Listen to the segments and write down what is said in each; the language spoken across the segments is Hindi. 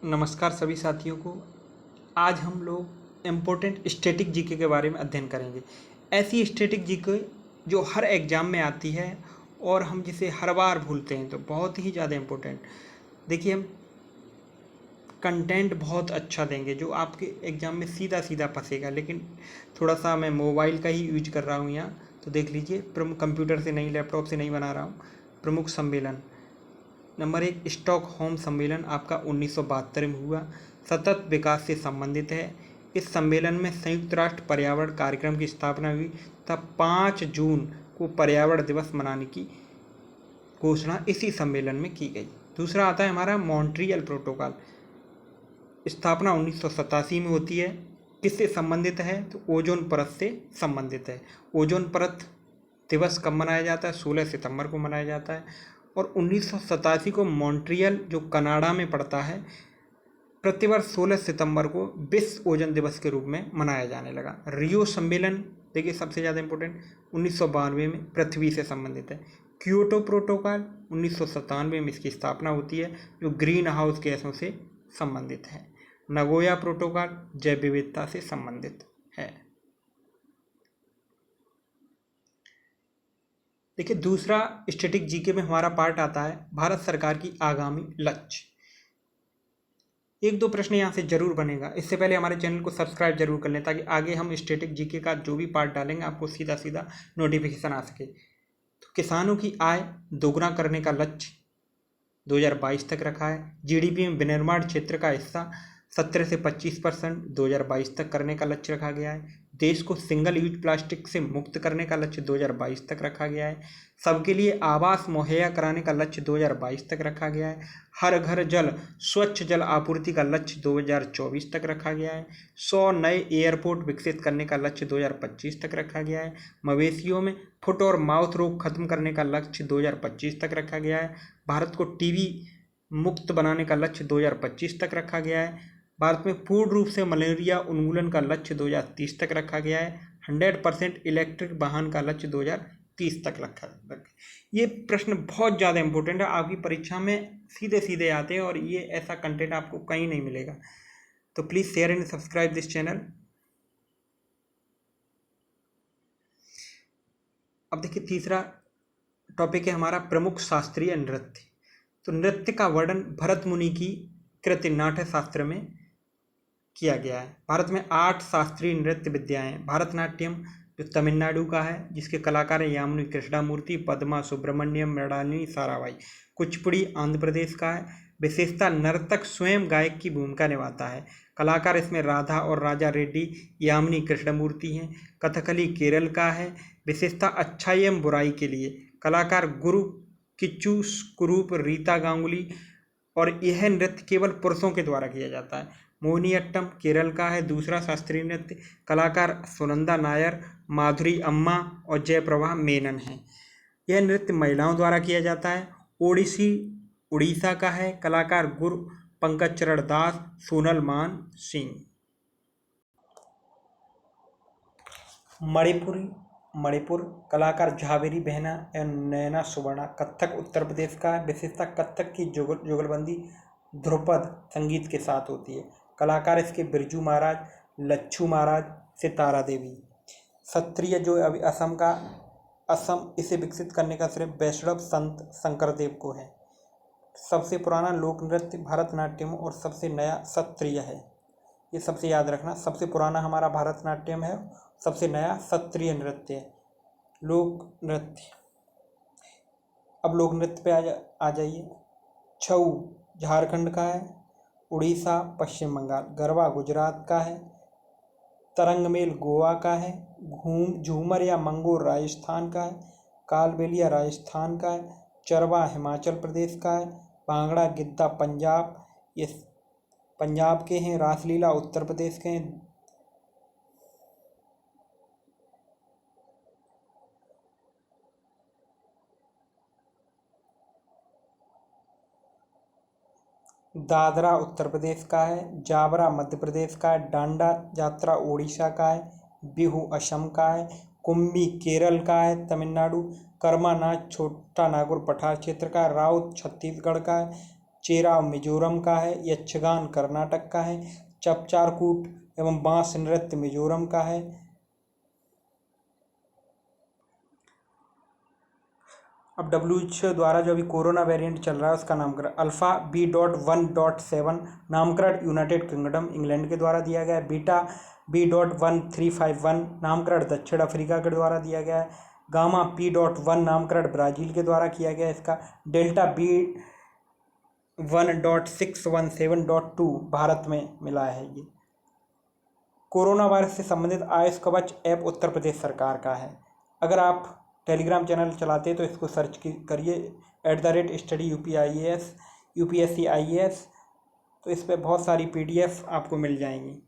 नमस्कार सभी साथियों को। आज हम लोग इम्पोर्टेंट स्टैटिक जीके के बारे में अध्ययन करेंगे। ऐसी स्टैटिक जीके जो हर एग्ज़ाम में आती है और हम जिसे हर बार भूलते हैं, तो बहुत ही ज़्यादा इम्पोर्टेंट। देखिए, हम कंटेंट बहुत अच्छा देंगे जो आपके एग्ज़ाम में सीधा सीधा फंसेगा, लेकिन थोड़ा सा मैं मोबाइल का ही यूज कर रहा हूँ यहाँ, तो देख लीजिए। प्रमुख कंप्यूटर से नहीं, लैपटॉप से नहीं बना रहा हूँ। प्रमुख सम्मेलन नंबर 1, स्टॉकहोम सम्मेलन आपका 1972 में हुआ। सतत विकास से संबंधित है। इस सम्मेलन में संयुक्त राष्ट्र पर्यावरण कार्यक्रम की स्थापना हुई तब 5 जून को पर्यावरण दिवस मनाने की घोषणा इसी सम्मेलन में की गई। दूसरा आता है हमारा मॉन्ट्रियल प्रोटोकॉल। स्थापना 1987 में होती है। किससे संबंधित है? तो ओजोन परत से संबंधित है। ओजोन परत दिवस कब मनाया जाता है? 16 सितंबर को मनाया जाता है। और 1987 को मॉन्ट्रियल, जो कनाडा में पड़ता है, प्रतिवर्ष 16 सितंबर को विश्व ओजोन दिवस के रूप में मनाया जाने लगा। रियो सम्मेलन, देखिए सबसे ज़्यादा इम्पोर्टेंट, 1992 में पृथ्वी से संबंधित है। क्योटो प्रोटोकॉल 1997 में इसकी स्थापना होती है, जो ग्रीन हाउस गैसों से संबंधित है। नगोया प्रोटोकॉल जैव विविधता से संबंधित है। देखिए, दूसरा स्टैटिक जीके में हमारा पार्ट आता है भारत सरकार की आगामी लक्ष्य। एक दो प्रश्न यहाँ से जरूर बनेगा। इससे पहले हमारे चैनल को सब्सक्राइब जरूर कर लें, ताकि आगे हम स्टैटिक जीके का जो भी पार्ट डालेंगे आपको सीधा सीधा नोटिफिकेशन आ सके। तो किसानों की आय दोगुना करने का लक्ष्य 2022 तक रखा है। जीडीपी में विनिर्माण क्षेत्र का हिस्सा 17 से 25% 2022 तक करने का लक्ष्य रखा गया है। देश को सिंगल यूज प्लास्टिक से मुक्त करने का लक्ष्य 2022 तक रखा गया है। सबके लिए आवास मुहैया कराने का लक्ष्य 2022 तक रखा गया है। हर घर जल, स्वच्छ जल आपूर्ति का लक्ष्य 2024 तक रखा गया है। 100 नए एयरपोर्ट विकसित करने का लक्ष्य 2025 तक रखा गया है। मवेशियों में फुट और माउथ रोग खत्म करने का लक्ष्य 2025 तक रखा गया है। भारत को टीबी मुक्त बनाने का लक्ष्य 2025 तक रखा गया है। भारत में पूर्ण रूप से मलेरिया उन्मूलन का लक्ष्य 2030 तक रखा गया है। 100% इलेक्ट्रिक वाहन का लक्ष्य 2030 तक रखा गया। ये प्रश्न बहुत ज़्यादा इंपॉर्टेंट है, आपकी परीक्षा में सीधे सीधे आते हैं और ये ऐसा कंटेंट आपको कहीं नहीं मिलेगा। तो please share and subscribe this channel. अब देखिए, तीसरा टॉपिक है हमारा प्रमुख शास्त्रीय नृत्य। तो नृत्य का वर्णन भरत मुनि की कृति नाट्य शास्त्र में किया गया है। भारत में 8 शास्त्रीय नृत्य विद्याएं हैं। भरतनाट्यम जो तमिलनाडु का है, जिसके कलाकार हैं यामिनी कृष्णामूर्ति, पद्मा सुब्रमण्यम, मृणालिनी साराभाई। कुचिपुड़ी आंध्र प्रदेश का है। विशेषता नर्तक स्वयं गायक की भूमिका निभाता है। कलाकार इसमें राधा और राजा रेड्डी, यामिनी कृष्णमूर्ति हैं। कथकली केरल का है। विशेषता अच्छाई एवं बुराई के लिए। कलाकार गुरु किच्चू कुरूप, रीता गांगुली। और यह नृत्य केवल पुरुषों के द्वारा किया जाता है। मोहिनीअट्टम केरल का है दूसरा शास्त्रीय नृत्य। कलाकार सुनंदा नायर, माधुरी अम्मा और जयप्रभा मेनन है। यह नृत्य महिलाओं द्वारा किया जाता है। ओडिसी उड़ीसा का है। कलाकार गुरु पंकज चरण दास, सोनल मान सिंह। मणिपुर कलाकार झावेरी बहना एवं नैना सुवर्णा। कथक उत्तर प्रदेश का है। विशेषता कथक की जुगलबंदी ध्रुपद संगीत के साथ होती है। कलाकार इसके बिरजू महाराज, लच्छू महाराज, सितारा देवी। क्षत्रिय जो अभी असम इसे विकसित करने का श्रेय वैष्णव संत शंकरदेव को है। सबसे पुराना लोक नृत्य भरतनाट्यम और सबसे नया क्षत्रिय है। ये सबसे याद रखना, सबसे पुराना हमारा भरतनाट्यम है, सबसे नया क्षत्रिय नृत्य है। लोक नृत्य। अब लोक नृत्य पे आ जाइए। छऊ झारखंड का है। उड़ीसा पश्चिम बंगाल। गरबा गुजरात का है। तरंगमेल गोवा का है। झूमर या मंगोर राजस्थान का है। कालबेलिया राजस्थान का है। चरवा हिमाचल प्रदेश का है। भांगड़ा गिद्दा पंजाब, ये पंजाब के हैं। रासलीला उत्तर प्रदेश के हैं। दादरा उत्तर प्रदेश का है। जावरा मध्य प्रदेश का है। डांडा यात्रा उड़ीसा का है। बिहू असम का है। कुम्भी केरल का है, तमिलनाडु। कर्मा नाच छोटा नागौर पठार क्षेत्र का है। राउत छत्तीसगढ़ का है। चेराव मिजोरम का है, यक्षगान कर्नाटक का है, चपचारकूट एवं बांस नृत्य मिजोरम का है। अब WHO द्वारा जो अभी कोरोना वेरिएंट चल रहा है उसका नामकरण अल्फा B.1.7 नामकरण यूनाइटेड किंगडम इंग्लैंड के द्वारा दिया गया है। बीटा B.1351 नामकरण दक्षिण अफ्रीका के द्वारा दिया गया है। गामा P.1 नामकरण ब्राजील के द्वारा किया गया है इसका। डेल्टा B.1.617.2 भारत में मिला है। ये कोरोना वायरस से संबंधित आयुष कवच ऐप उत्तर प्रदेश सरकार का है। अगर आप टेलीग्राम चैनल चलाते हैं तो इसको सर्च करिए @study UPSC IAS, तो इस पर बहुत सारी PDF आपको मिल जाएंगी।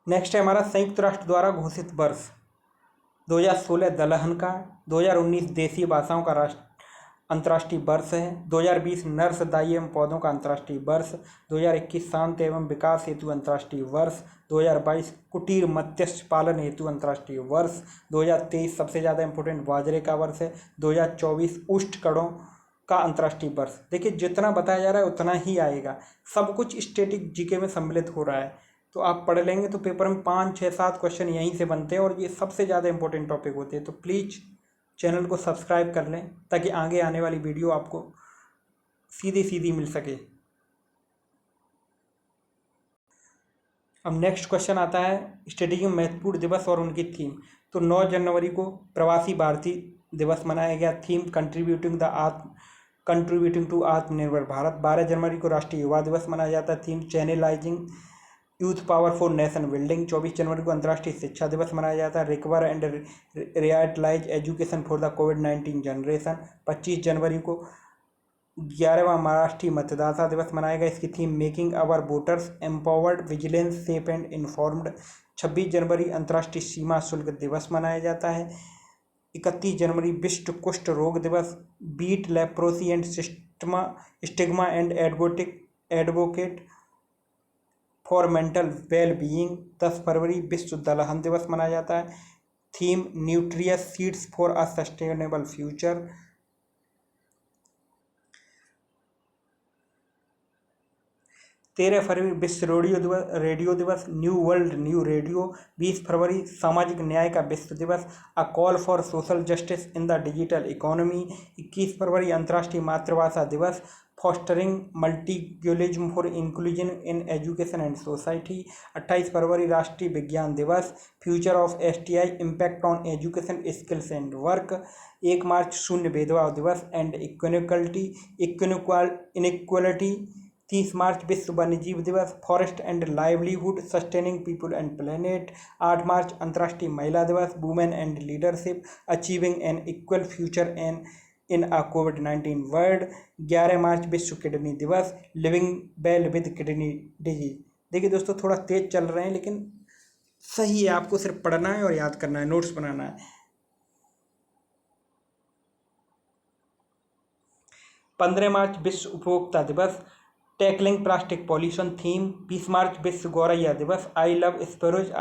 नेक्स्ट है हमारा संयुक्त राष्ट्र द्वारा घोषित वर्ष 2016 दलहन का, 2019 देसी भाषाओं का अंतर्राष्ट्रीय वर्ष है, 2020 नर्सदाई एवं पौधों का अंतर्राष्ट्रीय वर्ष, 2021 शांति एवं विकास हेतु अंतर्राष्ट्रीय वर्ष, 2022 कुटीर मत्स्य पालन हेतु अंतर्राष्ट्रीय वर्ष, 2023 सबसे ज़्यादा इंपॉर्टेंट बाजरे का वर्ष है, 2024 उष्णकणों का अंतर्राष्ट्रीय वर्ष। देखिए जितना बताया जा रहा है उतना ही आएगा, सब कुछ स्टैटिक जीके में सम्मिलित हो रहा है, तो आप पढ़ लेंगे तो पेपर में 5, 6, 7 क्वेश्चन यहीं से बनते हैं और ये सबसे ज़्यादा इंपॉर्टेंट टॉपिक होते हैं। तो प्लीज़ चैनल को सब्सक्राइब कर लें ताकि आगे आने वाली वीडियो आपको सीधी मिल सके। अब नेक्स्ट क्वेश्चन आता है स्टडी में महत्वपूर्ण दिवस और उनकी थीम। तो 9 जनवरी को प्रवासी भारतीय दिवस मनाया गया, थीम कंट्रीब्यूटिंग टू आत्मनिर्भर भारत। 12 जनवरी को राष्ट्रीय युवा दिवस मनाया जाता है, theme channelizing youth power for nation building. 24 जनवरी को अंतर्राष्ट्रीय शिक्षा दिवस मनाया जाता है, recover and realize education for the कोविड-19 जनरेशन। 25 जनवरी को 11वां महाराष्ट्रीय मतदाता दिवस मनाया गया, इसकी theme making our voters empowered vigilance safe and informed. 26 जनवरी अंतर्राष्ट्रीय सीमा शुल्क दिवस मनाया जाता है। 31 जनवरी विश्व कुष्ठ रोग दिवस, beat leprosy end stigma and advocate for mental well being. 10 फरवरी विश्व दलहन दिवस मनाया जाता है, theme nutritious seeds for a sustainable future. 13 फरवरी विश्व रेडियो दिवस, न्यू वर्ल्ड न्यू रेडियो। 20 फरवरी सामाजिक न्याय का विश्व दिवस, a call for social justice in the digital economy. 21 फरवरी अंतर्राष्ट्रीय मातृभाषा दिवस, fostering multilingualism for inclusion in education and society. 28 फरवरी राष्ट्रीय विज्ञान दिवस, future of STI impact on education skills and work. 1 मार्च शून्य भेदभाव दिवस एंड इनइक्वालिटी। 30 मार्च विश्व वन्यजीव दिवस, forest and livelihood sustaining people and planet. 8 मार्च अंतर्राष्ट्रीय महिला दिवस, women and leadership achieving an equal future in a कोविड-19 वर्ल्ड। 11 मार्च विश्व किडनी दिवस, living well with kidney disease. देखिए दोस्तों थोड़ा तेज चल रहे हैं लेकिन सही है, आपको सिर्फ पढ़ना है और याद करना है, नोट्स बनाना है। 15 मार्च विश्व उपभोक्ता दिवस, टैकलिंग प्लास्टिक पॉल्यूशन थीम। 20 मार्च विश्व गौरैया दिवस, आई लव स्पैरोज।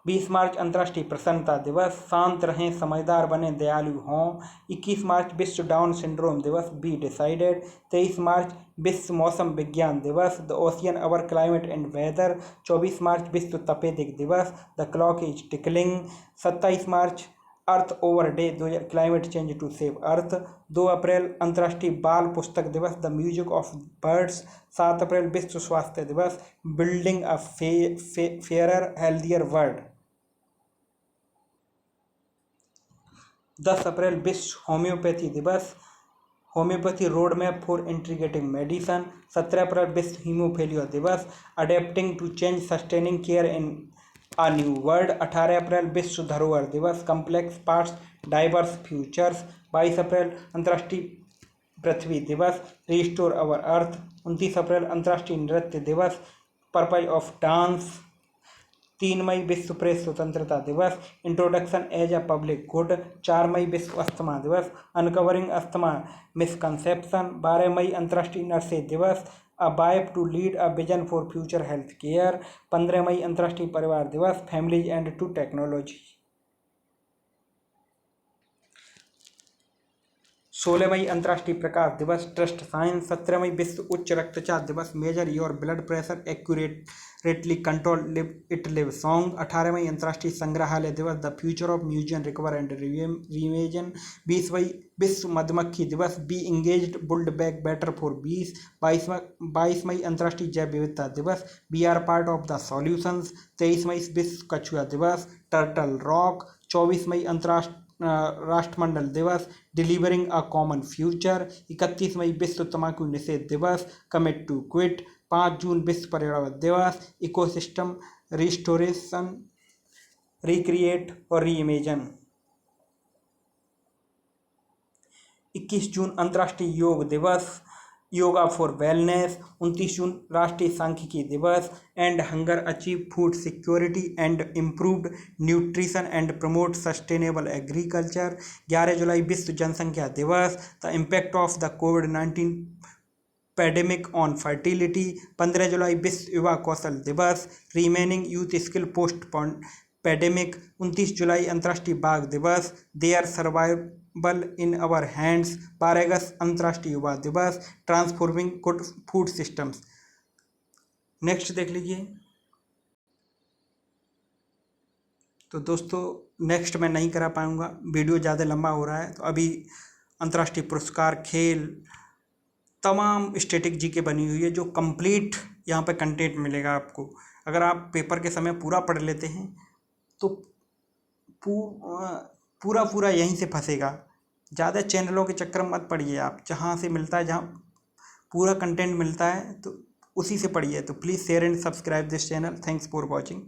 20 मार्च अंतर्राष्ट्रीय प्रसन्नता दिवस, शांत रहें समझदार बने दयालु हों। 21 मार्च विश्व डाउन सिंड्रोम दिवस, बी डिसाइडेड। 23 मार्च विश्व मौसम विज्ञान दिवस, the ocean our climate and weather. 24 मार्च विश्व तपेदिक दिवस, द क्लॉक इज टिकलिंग। 27 मार्च Earth hour day, climate change to save earth. 2 अप्रैल अंतर्राष्ट्रीय बाल पुस्तक दिवस, द म्यूजिक ऑफ बर्ड्स। 7 अप्रैल विश्व स्वास्थ्य दिवस, building a fairer healthier world. 10 अप्रैल विश्व होम्योपैथी दिवस, homeopathy road map for integrative medicine. 17 अप्रैल विश्व हीमोफीलिया दिवस, adapting to change sustaining care in a new world. 18 अप्रैल विश्व धरोहर दिवस, कम्प्लेक्स पार्ट्स डाइवर्स फ्यूचर्स। 22 अप्रैल अंतर्राष्ट्रीय पृथ्वी दिवस, रिस्टोर अवर अर्थ। 29 अप्रैल अंतर्राष्ट्रीय नृत्य दिवस, पर्पज ऑफ डांस। 3 मई विश्व प्रेस स्वतंत्रता दिवस, introduction as a public good. 4 मई विश्व अस्थमा दिवस, अनकवरिंग अस्थमा मिसकंसेप्शन। 12 मई अंतर्राष्ट्रीय नर्सेज दिवस, a wife to lead a vision for future health care. 15 मई अंतर्राष्ट्रीय परिवार दिवस, फैमिलीज एंड टू टेक्नोलॉजी। 16 मई अंतर्राष्ट्रीय प्रकाश दिवस ट्रस्ट साइंस। 17 मई विश्व उच्च रक्तचाप दिवस measure your blood pressure accurately control it live song. 18 मई अंतर्राष्ट्रीय संग्रहालय दिवस the future of museum recover and reimagine. 20 मई विश्व मधुमक्खी दिवस be engaged build back better for bees. 22 मई अंतर्राष्ट्रीय जैव विविधता दिवस we are part of the solutions. 23 मई विश्व कछुआ दिवस टर्टल रॉक। 24 मई अंतर्राष्ट्रीय राष्ट्रमंडल दिवस डिलीवरिंग अ कॉमन फ्यूचर। 31 मई विश्व तंबाकू निषेध दिवस कमिट टू क्विट। 5 जून विश्व पर्यावरण दिवस इकोसिस्टम रिस्टोरेशन रिक्रिएट और रीइमेजिन। 21 जून अंतर्राष्ट्रीय योग दिवस योगा फॉर वेलनेस। 29 जून राष्ट्रीय सांख्यिकी दिवस and hunger achieve food security and improved nutrition and promote sustainable agriculture. 11 जुलाई विश्व जनसंख्या दिवस the impact of the covid pandemic on fertility. 15 जुलाई विश्व युवा कौशल दिवस remaining youth skill post pandemic. 29 जुलाई अंतर्राष्ट्रीय बाघ दिवस their survival in our hands. 12 अगस्त अंतर्राष्ट्रीय युवा दिवस transforming good food systems. Next देख लीजिए। तो दोस्तों नेक्स्ट मैं नहीं करा पाऊँगा, वीडियो ज़्यादा लंबा हो रहा है। तो अभी अंतर्राष्ट्रीय पुरस्कार, खेल, तमाम स्टैटिक जीके बनी हुई है जो कंप्लीट यहाँ पे कंटेंट मिलेगा आपको। अगर आप पेपर के समय पूरा पढ़ लेते हैं तो पूरा यहीं से फंसेगा। ज़्यादा चैनलों के चक्कर में मत पड़िए आप, जहाँ से मिलता है, जहाँ पूरा कंटेंट मिलता है तो उसी से पढ़िए। तो please share and subscribe this channel. Thanks for watching.